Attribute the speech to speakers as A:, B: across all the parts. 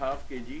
A: ½ kg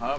A: ½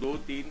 A: 2-3